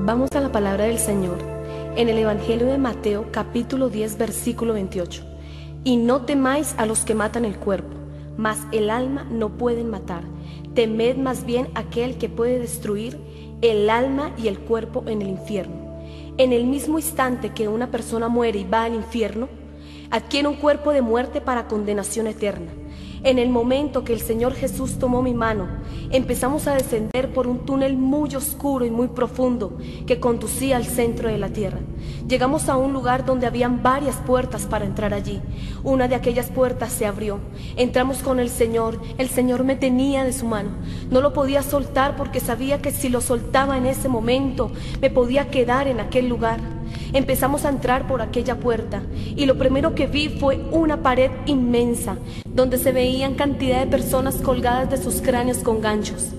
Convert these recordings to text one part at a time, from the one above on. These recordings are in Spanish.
Vamos a la palabra del Señor en el Evangelio de Mateo, capítulo 10, versículo 28. Y no temáis a los que matan el cuerpo, mas el alma no pueden matar. Temed más bien aquel que puede destruir el alma y el cuerpo en el infierno. En el mismo instante que una persona muere y va al infierno, adquiere un cuerpo de muerte para condenación eterna. En el momento que el Señor Jesús tomó mi mano, empezamos a descender por un túnel muy oscuro y muy profundo que conducía al centro de la tierra. Llegamos a un lugar donde habían varias puertas para entrar allí. Una de aquellas puertas se abrió. Entramos con el Señor me tenía de su mano. No lo podía soltar porque sabía que si lo soltaba en ese momento me podía quedar en aquel lugar. Empezamos a entrar por aquella puerta y lo primero que vi fue una pared inmensa donde se veían cantidad de personas colgadas de sus cráneos con ganchos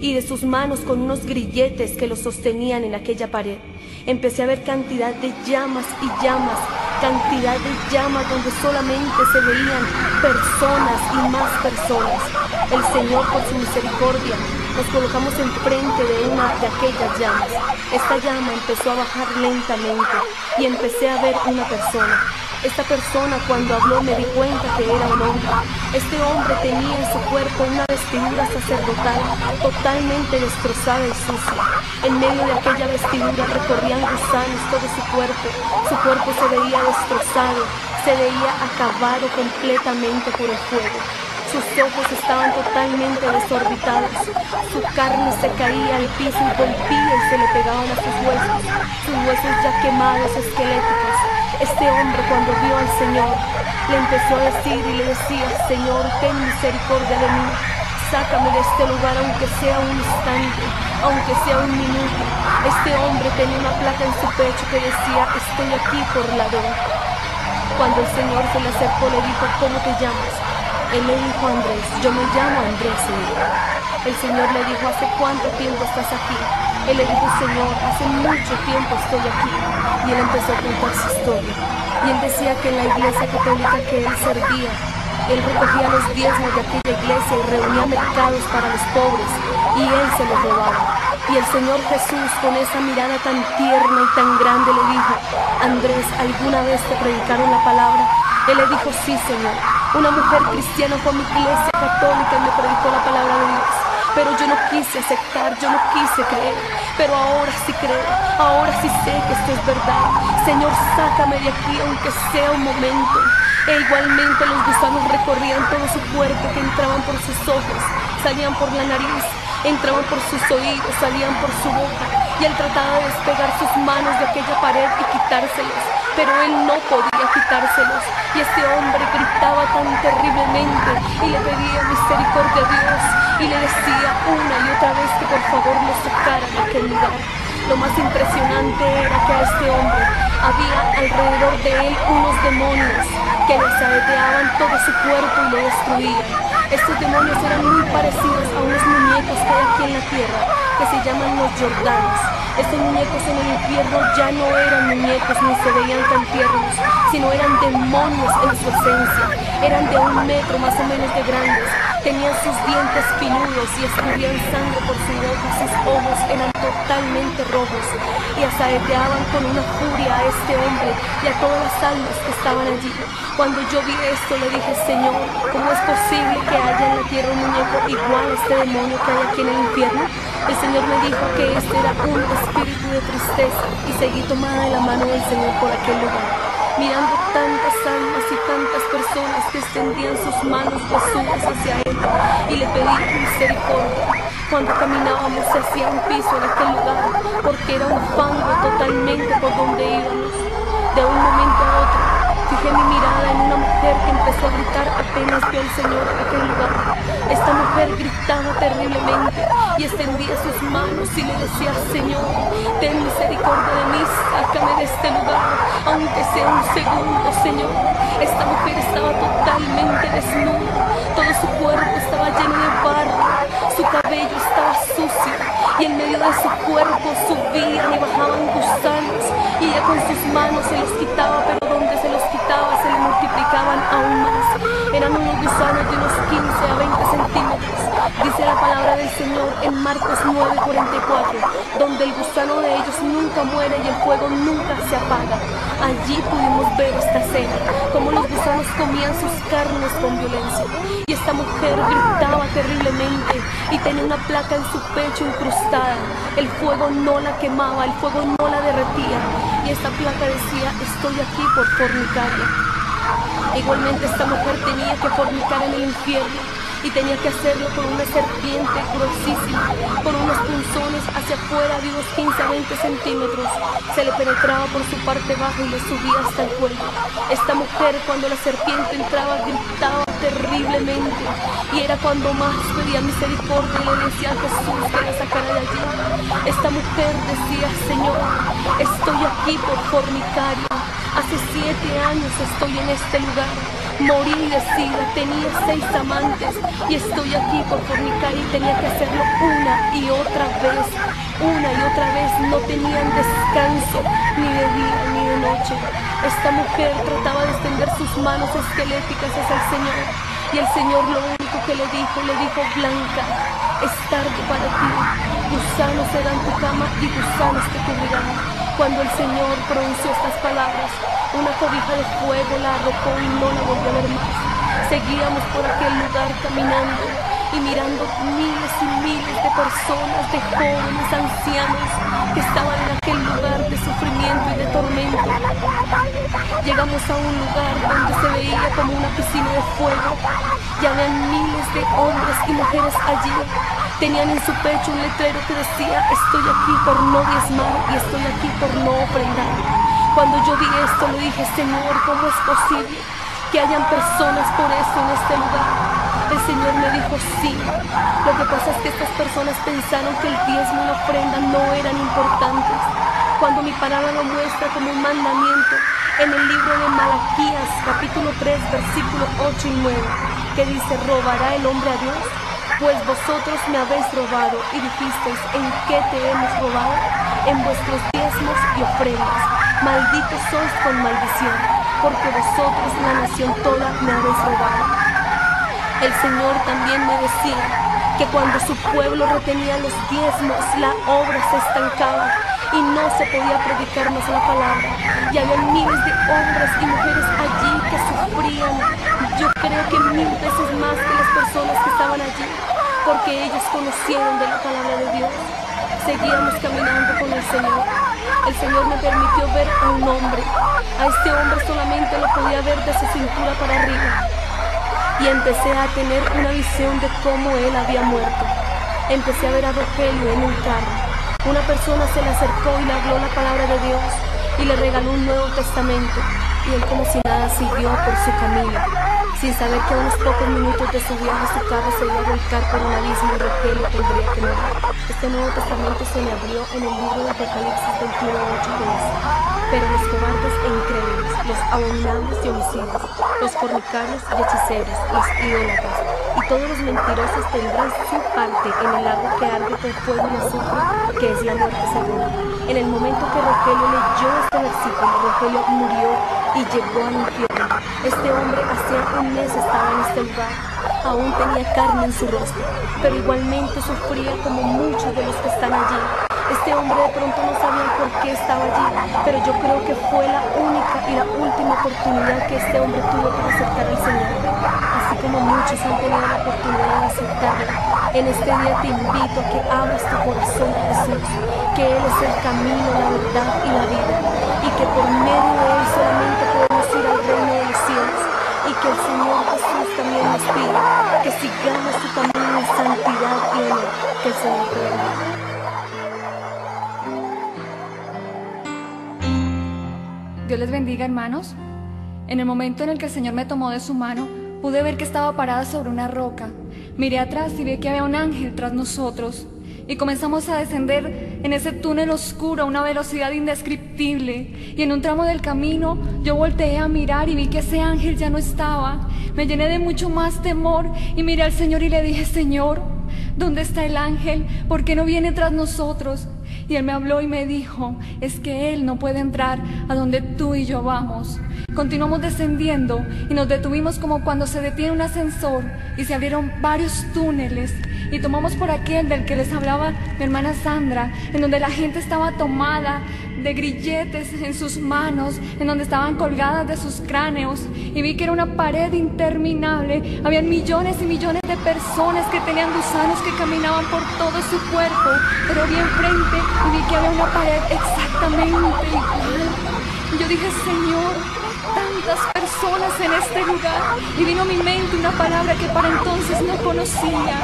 y de sus manos con unos grilletes que los sostenían en aquella pared. Empecé a ver cantidad de llamas y llamas, cantidad de llamas donde solamente se veían personas y más personas. El Señor, por su misericordia, nos colocamos enfrente de una de aquellas llamas. Esta llama empezó a bajar lentamente y empecé a ver una persona. Esta persona, cuando habló, me di cuenta que era un hombre. Este hombre tenía en su cuerpo una vestidura sacerdotal totalmente destrozada y sucia. En medio de aquella vestidura recorrían gusanos todo su cuerpo. Su cuerpo se veía destrozado, se veía acabado completamente por el fuego. Sus ojos estaban totalmente desorbitados, su carne se caía al piso y golpea y se le pegaban a sus huesos ya quemados, esqueléticos. Este hombre, cuando vio al Señor, le empezó a decir y le decía: Señor, ten misericordia de mí, sácame de este lugar aunque sea un instante, aunque sea un minuto. Este hombre tenía una placa en su pecho que decía: estoy aquí por ladrón. Cuando el Señor se le acercó, le dijo: ¿cómo te llamas? Él le dijo: Andrés. Yo me llamo Andrés, Señor. El Señor le dijo: ¿hace cuánto tiempo estás aquí? Él le dijo: Señor, hace mucho tiempo estoy aquí. Y él empezó a contar su historia. Y él decía que en la iglesia católica que él servía, él recogía los diezmos de aquella iglesia y reunía mercados para los pobres, y él se los robaba. Y el Señor Jesús, con esa mirada tan tierna y tan grande, le dijo: Andrés, ¿alguna vez te predicaron la palabra? Él le dijo: sí, Señor. Una mujer cristiana fue a mi iglesia católica y me predicó la palabra de Dios. Pero yo no quise aceptar, yo no quise creer. Pero ahora sí creo, ahora sí sé que esto es verdad. Señor, sácame de aquí aunque sea un momento. E igualmente los gusanos recorrían todo su cuerpo, que entraban por sus ojos, salían por la nariz, entraban por sus oídos, salían por su boca. Y él trataba de despegar sus manos de aquella pared y quitárselos, pero él no podía quitárselos. Y este hombre gritaba tan terriblemente y le pedía misericordia a Dios y le decía una y otra vez que por favor lo sacara de aquel lugar. Lo más impresionante era que a este hombre había alrededor de él unos demonios que le saeteaban todo su cuerpo y lo destruían. Estos demonios eran muy parecidos a unos muñecos que hay aquí en la tierra, que se llaman los Jordanos. Estos muñecos en el infierno ya no eran muñecos ni se veían tan tiernos, sino eran demonios en su esencia. Eran de 1 metro más o menos de grandes, tenían sus dientes filudos y escurrían sangre por su boca, sus ojos eran totalmente rojos y asaeteaban con una furia a este hombre y a todas las almas que estaban allí. Cuando yo vi esto, le dije: Señor, ¿cómo es posible que haya en la tierra un muñeco igual a este demonio que hay aquí en el infierno? El Señor me dijo que este era un espíritu de tristeza y seguí tomada de la mano del Señor por aquel lugar, mirando tantas almas y tantas personas que extendían sus manos besudas hacia Él y le pedían misericordia. Cuando caminábamos se hacía un piso en aquel lugar porque era un fango totalmente por donde íbamos. De un momento a otro fijé mi mirada en una mujer que empezó a gritar apenas vio al Señor en aquel lugar. Esta mujer gritaba terriblemente y extendía sus manos y le decía: Señor, ten misericordia de mí, sácame de este lugar, aunque sea un segundo, Señor. Esta mujer estaba totalmente desnuda, todo su cuerpo estaba lleno de barro, su cabello estaba sucio y en medio de su cuerpo subían y bajaban gusanos y ella con sus manos se los quitaba, pero donde se los quitaba se le multiplicaban aún más. Eran unos gusanos de unos 15 a 20 centímetros Dice la palabra del Señor en Marcos 9:44, donde el gusano de ellos nunca muere y el fuego nunca se apaga. Allí pudimos ver esta escena, cómo los gusanos comían sus carnes con violencia. Y esta mujer gritaba terriblemente y tenía una placa en su pecho incrustada. El fuego no la quemaba, el fuego no la derretía. Y esta placa decía: estoy aquí por fornicaria. Igualmente esta mujer tenía que fornicar en el infierno y tenía que hacerlo con una serpiente gruesísima, con unos punzones hacia afuera de unos 15 a 20 centímetros. Se le penetraba por su parte baja y le subía hasta el cuello. Esta mujer, cuando la serpiente entraba, gritaba terriblemente, y era cuando más pedía misericordia y le decía a Jesús que la sacara de allí. Esta mujer decía: Señor, estoy aquí por fornicaria. Hace 7 años estoy en este lugar. Morí decida, tenía 6 amantes y estoy aquí por fornicar, y tenía que hacerlo una y otra vez. Una y otra vez, no tenían descanso ni de día ni de noche. Esta mujer trataba de extender sus manos esqueléticas hacia el Señor, y el Señor lo único que le dijo: Blanca, es tarde para ti. Gusanos serán tu cama y gusanos te cubrirán. Cuando el Señor pronunció estas palabras, una cobija de fuego la arrojó y no la volvió a ver más. Seguíamos por aquel lugar caminando y mirando miles y miles de personas, de jóvenes, ancianos, que estaban en aquel lugar de sufrimiento y de tormento. Llegamos a un lugar donde se veía como una piscina de fuego. Ya habían miles de hombres y mujeres allí. Tenían en su pecho un letrero que decía: estoy aquí por no diezmar y estoy aquí por no ofrendar. Cuando yo vi esto, le dije: Señor, ¿cómo es posible que hayan personas por eso en este lugar? El Señor me dijo: sí. Lo que pasa es que estas personas pensaron que el diezmo y la ofrenda no eran importantes, cuando mi palabra lo muestra como un mandamiento en el libro de Malaquías, capítulo 3, versículos 8 y 9, que dice: ¿robará el hombre a Dios? Pues vosotros me habéis robado, y dijisteis: ¿en qué te hemos robado? En vuestros diezmos y ofrendas. Malditos sois con maldición, porque vosotros, la nación toda, me habéis robado. El Señor también me decía que cuando su pueblo retenía los diezmos, la obra se estancaba y no se podía predicar más la palabra. Y había miles de hombres y mujeres allí que sufrían, yo creo que 1000 veces más que las personas que estaban allí, porque ellos conocieron de la palabra de Dios. Seguíamos caminando con el Señor. El Señor me permitió ver a un hombre. A este hombre solamente lo podía ver de su cintura para arriba. Y empecé a tener una visión de cómo él había muerto. Empecé a ver a Rogelio en un carro. Una persona se le acercó y le habló la palabra de Dios y le regaló un Nuevo Testamento. Y él, como si nada, siguió por su camino, sin saber que a unos pocos minutos de su viaje su carro se iba a volcar por un abismo y Rogelio tendría que morir. Este Nuevo Testamento se me abrió en el libro de Apocalipsis 21:8, que dice: pero los cobardes e incrédulos, los abominables y homicidas, los fornicarios y hechiceros, los idólatras y todos los mentirosos tendrán su parte en el lago que arde con fuego y azufre, que es la muerte segunda. En el momento que Rogelio leyó este versículo, Rogelio murió y llegó al infierno. Este hombre hacía un mes estaba en este lugar. Aún tenía carne en su rostro, pero igualmente sufría como muchos de los que están allí. Este hombre de pronto no sabía por qué estaba allí, pero yo creo que fue la única y la última oportunidad que este hombre tuvo para aceptar al Señor. Así como muchos han tenido la oportunidad de aceptarlo, en este día te invito a que abras tu corazón a Jesús, que Él es el camino, la verdad y la vida, y que por medio de Él solamente podemos ir al reino de los cielos, y que el Señor Jesús también nos pide que sigamos su camino en santidad y honor. Que el Señor te bendiga. Dios les bendiga, hermanos. En el momento en el que el Señor me tomó de su mano, pude ver que estaba parada sobre una roca. Miré atrás y vi que había un ángel tras nosotros. Y comenzamos a descender en ese túnel oscuro a una velocidad indescriptible. Y en un tramo del camino yo volteé a mirar y vi que ese ángel ya no estaba. Me llené de mucho más temor y miré al Señor y le dije: Señor, ¿dónde está el ángel? ¿Por qué no viene tras nosotros? Y Él me habló y me dijo: es que Él no puede entrar a donde tú y yo vamos. Continuamos descendiendo y nos detuvimos como cuando se detiene un ascensor y se abrieron varios túneles. y tomamos por aquel del que les hablaba mi hermana Sandra, en donde la gente estaba tomada de grilletes en sus manos, en donde estaban colgadas de sus cráneos, y vi que era una pared interminable. Habían millones y millones de personas que tenían gusanos que caminaban por todo su cuerpo, pero vi enfrente y vi que había una pared exactamente igual. Y yo dije: Señor, tantas personas en este lugar. Y vino a mi mente una palabra que para entonces no conocía.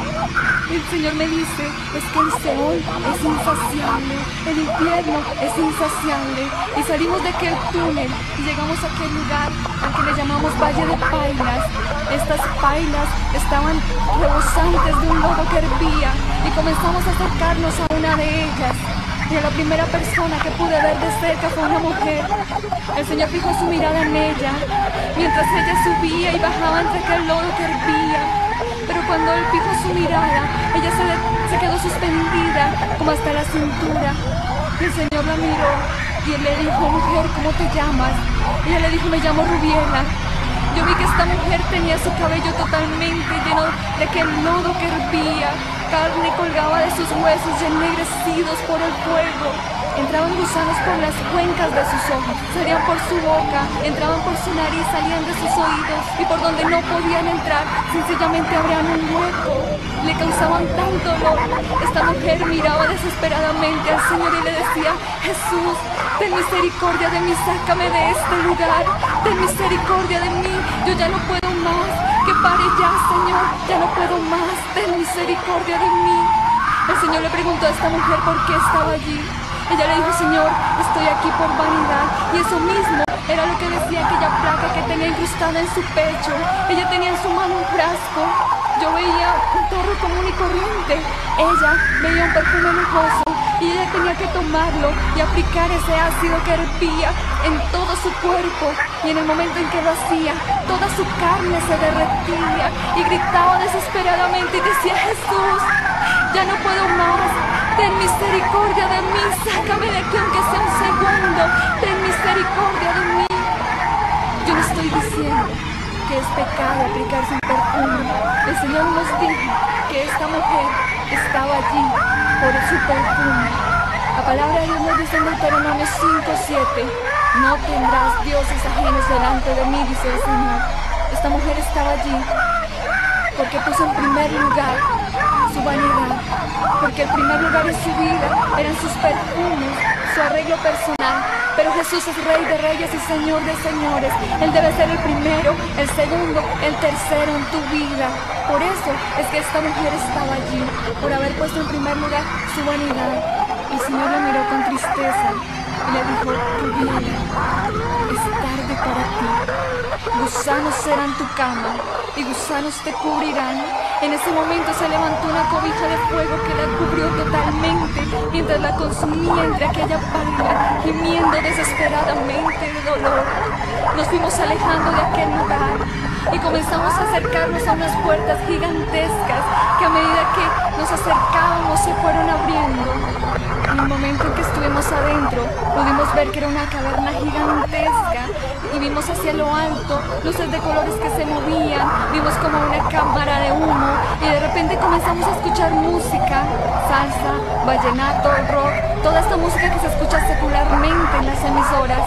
Y el Señor me dice: es que el Seol es insaciable, el infierno es insaciable. Y salimos de aquel túnel y llegamos a aquel lugar al que le llamamos Valle de Pailas. Estas pailas estaban rebosantes de un lodo que hervía, y comenzamos a acercarnos a una de ellas. Y la primera persona que pude ver de cerca fue una mujer. El Señor fijó su mirada en ella, mientras ella subía y bajaba entre aquel lodo que hervía. Pero cuando Él fijó su mirada, ella se quedó suspendida como hasta la cintura. Y el Señor la miró y Él le dijo: mujer, ¿cómo te llamas? Y ella le dijo: me llamo Rubiela. Yo vi que esta mujer tenía su cabello totalmente lleno de aquel lodo que hervía. Carne colgaba de sus huesos ennegrecidos por el fuego. Entraban gusanos por las cuencas de sus ojos, salían por su boca, entraban por su nariz, salían de sus oídos, y por donde no podían entrar, sencillamente abrían un hueco. Le causaban tanto dolor. Esta mujer miraba desesperadamente al Señor y le decía: Jesús, ten misericordia de mí, sácame de este lugar, ten misericordia de mí, yo ya no puedo más, que pare ya, Señor, ya no puedo más, ten misericordia de mí. El Señor le preguntó a esta mujer por qué estaba allí. Ella le dijo: Señor, estoy aquí por vanidad. Y eso mismo era lo que decía aquella placa que tenía incrustada en su pecho. Ella tenía en su mano un frasco. Yo veía un torro común y corriente. Ella veía un perfume lujoso, y ella tenía que tomarlo y aplicar ese ácido que hervía en todo su cuerpo. Y en el momento en que lo hacía, toda su carne se derretía y gritaba desesperadamente y decía: Jesús, ya no puedo más, ten misericordia de mí, sácame de aquí aunque sea un segundo, ten misericordia de mí. Yo no estoy diciendo que es pecado aplicarse un perfume. El Señor nos dijo que esta mujer estaba allí por su perfume. La palabra de Dios nos dice en Deuteronomio 5:7: no tendrás dioses ajenos delante de mí, dice el Señor. Esta mujer estaba allí porque puso en primer lugar su vanidad, porque el primer lugar en su vida eran sus perfumes, su arreglo personal. Pero Jesús es Rey de Reyes y Señor de Señores. Él debe ser el primero, el segundo, el tercero en tu vida. Por eso es que esta mujer estaba allí, por haber puesto en primer lugar su vanidad. El Señor la miró con tristeza y le dijo: Rubiela, es tarde para ti. Gusanos serán tu cama y gusanos te cubrirán. En ese momento se levantó una cobija de fuego que la cubrió totalmente, mientras la consumía entre aquella paila, gimiendo desesperadamente de dolor. Nos fuimos alejando de aquel lugar y comenzamos a acercarnos a unas puertas gigantescas que a medida que nos acercábamos se fueron abriendo. En el momento en que estuvimos adentro, pudimos ver que era una caverna gigantesca y vimos hacia lo alto luces de colores que se movían, vimos como una cámara de humo y de repente comenzamos a escuchar música, salsa, vallenato, rock, toda esta música que se escucha secularmente en las emisoras.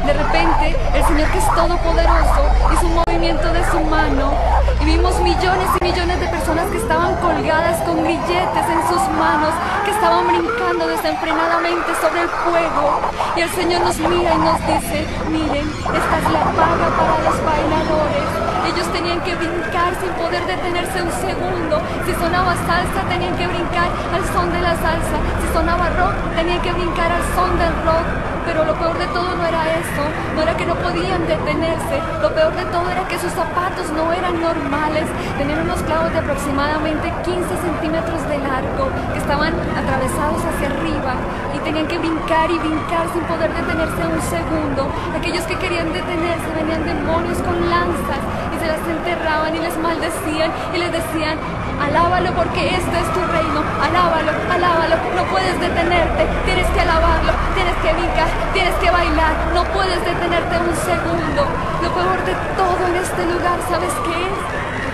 De repente, el Señor, que es todopoderoso, hizo un movimiento de su mano y vimos millones y millones de personas que estaban colgadas con grilletes en sus manos, que estaban brincando desenfrenadamente sobre el fuego. Y el Señor nos mira y nos dice: miren, esta es la paga para los bailadores. Ellos tenían que brincar sin poder detenerse un segundo. Si sonaba salsa, tenían que brincar al son de la salsa. Si sonaba rock, tenían que brincar al son del rock. Pero lo peor de todo no era eso, no era que no podían detenerse. Lo peor de todo era que sus zapatos no eran normales. Tenían unos clavos de aproximadamente 15 centímetros de largo que estaban atravesados hacia arriba y tenían que brincar y brincar sin poder detenerse un segundo. Aquellos que querían detenerse venían demonios con lanzas y se las enterraban y les maldecían y les decían: alábalo porque este es tu reino, alábalo, alábalo, no puedes detenerte, tienes que alabarlo, tienes que brincar, tienes que bailar, no puedes detenerte un segundo. Lo peor de todo en este lugar, ¿sabes qué es?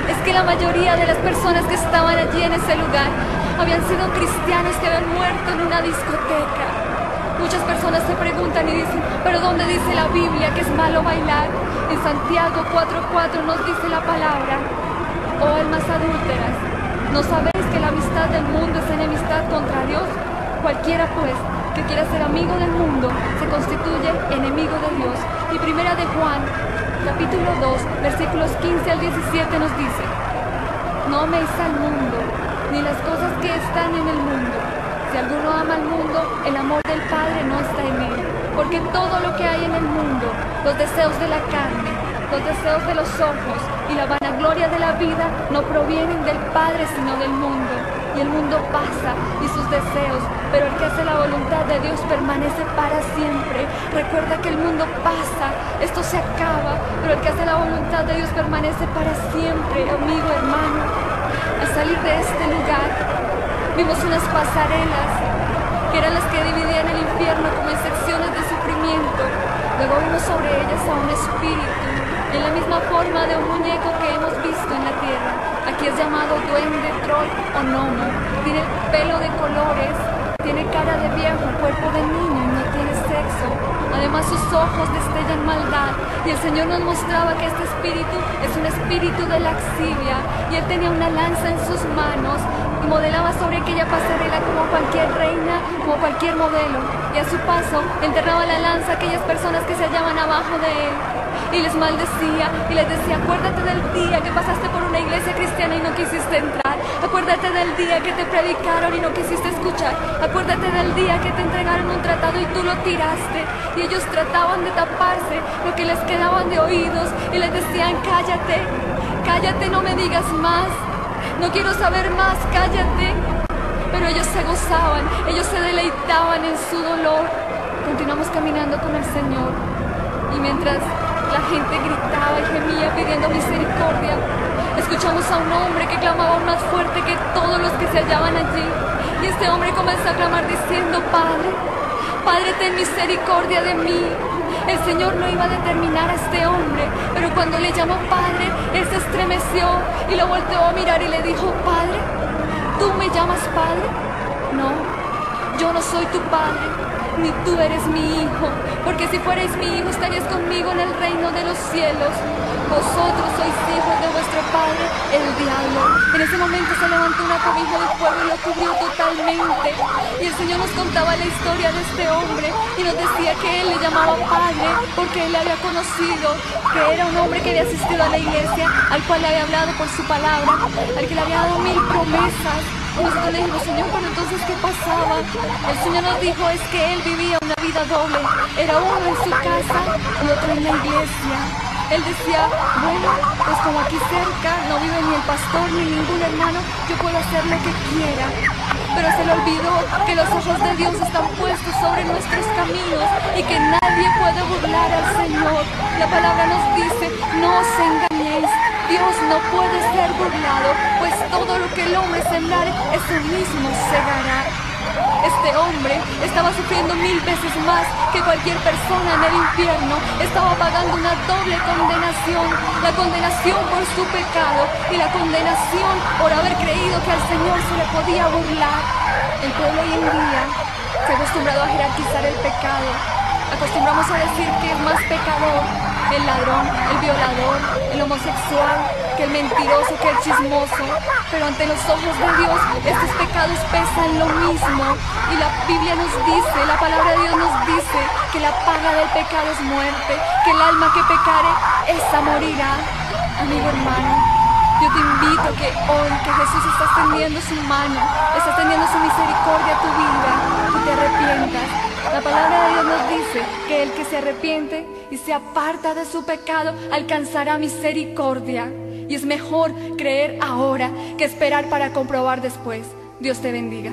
es que la mayoría de las personas que estaban allí en ese lugar habían sido cristianos que habían muerto en una discoteca. Muchas personas se preguntan y dicen, ¿pero dónde dice la Biblia que es malo bailar? En Santiago 4:4 nos dice la palabra: oh almas adúlteras, ¿no sabéis que la amistad del mundo es enemistad contra Dios? Cualquiera pues que quiera ser amigo del mundo se constituye enemigo de Dios. Y primera de Juan, capítulo 2, versículos 15 al 17 nos dice: no améis al mundo, ni las cosas que están en el mundo. Si alguno ama al mundo, el amor del Padre no está en él. Porque todo lo que hay en el mundo, los deseos de la carne, los deseos de los ojos y la vanagloria de la vida, no provienen del Padre sino del mundo. Y el mundo pasa y sus deseos, pero el que hace la voluntad de Dios permanece para siempre. Recuerda que el mundo pasa, esto se acaba, pero el que hace la voluntad de Dios permanece para siempre, amigo, hermano. Al salir de este lugar, vimos unas pasarelas que eran las que dividían el infierno como en secciones de sufrimiento. Luego vimos sobre ellas a un espíritu, en la misma forma de un muñeco que hemos visto en la tierra. Aquí es llamado duende, troll o gnomo. Tiene pelo de colores, tiene cara de viejo, cuerpo de niño y no tiene sexo. Además sus ojos destellan maldad. Y el Señor nos mostraba que este espíritu es un espíritu de laxivia. Y él tenía una lanza en sus manos y modelaba sobre aquella pasarela como cualquier reina, como cualquier modelo. Y a su paso enterraba la lanza a aquellas personas que se hallaban abajo de él. Y les maldecía y les decía: acuérdate del día que pasaste por una iglesia cristiana y no quisiste entrar. Acuérdate del día que te predicaron y no quisiste escuchar. Acuérdate del día que te entregaron un tratado y tú lo tiraste. Y ellos trataban de taparse lo que les quedaban de oídos y les decían: cállate, cállate, no me digas más. No quiero saber más, cállate. Pero ellos se gozaban, ellos se deleitaban en su dolor. Continuamos caminando con el Señor y mientras la gente gritaba y gemía pidiendo misericordia, escuchamos a un hombre que clamaba más fuerte que todos los que se hallaban allí. Y este hombre comenzó a clamar diciendo: Padre, Padre, ten misericordia de mí. El Señor no iba a determinar a este hombre, pero cuando le llamó Padre, él se estremeció y lo volteó a mirar y le dijo: Padre, ¿tú me llamas Padre? No, yo no soy tu Padre, ni tú eres mi hijo, porque si fuerais mi hijo estarías conmigo en el reino de los cielos. Vosotros sois hijos de vuestro padre, el diablo. En ese momento se levantó una cobija de fuego y lo cubrió totalmente. Y el Señor nos contaba la historia de este hombre y nos decía que él le llamaba Padre porque él le había conocido, que era un hombre que había asistido a la iglesia, al cual le había hablado por su palabra, al que le había dado 1000 promesas. Y nosotros le dijimos: Señor, pero entonces ¿qué pasaba? El Señor nos dijo: es que él vivía una vida doble. Era uno en su casa y otro en la iglesia. Él decía: bueno, pues como aquí cerca no vive ni el pastor ni ningún hermano, yo puedo hacer lo que quiera. Pero se le olvidó que los ojos de Dios están puestos sobre nuestros caminos y que nadie puede burlar al Señor. La palabra nos dice: no os engañéis, Dios no puede ser burlado, pues todo lo que el hombre sembrare, eso mismo segará. Este hombre estaba sufriendo 1000 veces más que cualquier persona en el infierno. Estaba pagando una doble condenación: la condenación por su pecado y la condenación por haber creído que al Señor se le podía burlar. El pueblo hoy en día se ha acostumbrado a jerarquizar el pecado. Acostumbramos a decir que es más pecador el ladrón, el violador, el homosexual, que el mentiroso, que el chismoso. Pero ante los ojos de Dios estos pecados pesan lo mismo. Y la Biblia nos dice, la palabra de Dios nos dice que la paga del pecado es muerte, que el alma que pecare, esa morirá. Amigo, hermano, yo te invito que hoy que Jesús está extendiendo su mano, está extendiendo su misericordia a tu vida, que te arrepientas. La palabra de Dios nos dice que el que se arrepiente y se aparta de su pecado alcanzará misericordia. Y es mejor creer ahora que esperar para comprobar después. Dios te bendiga.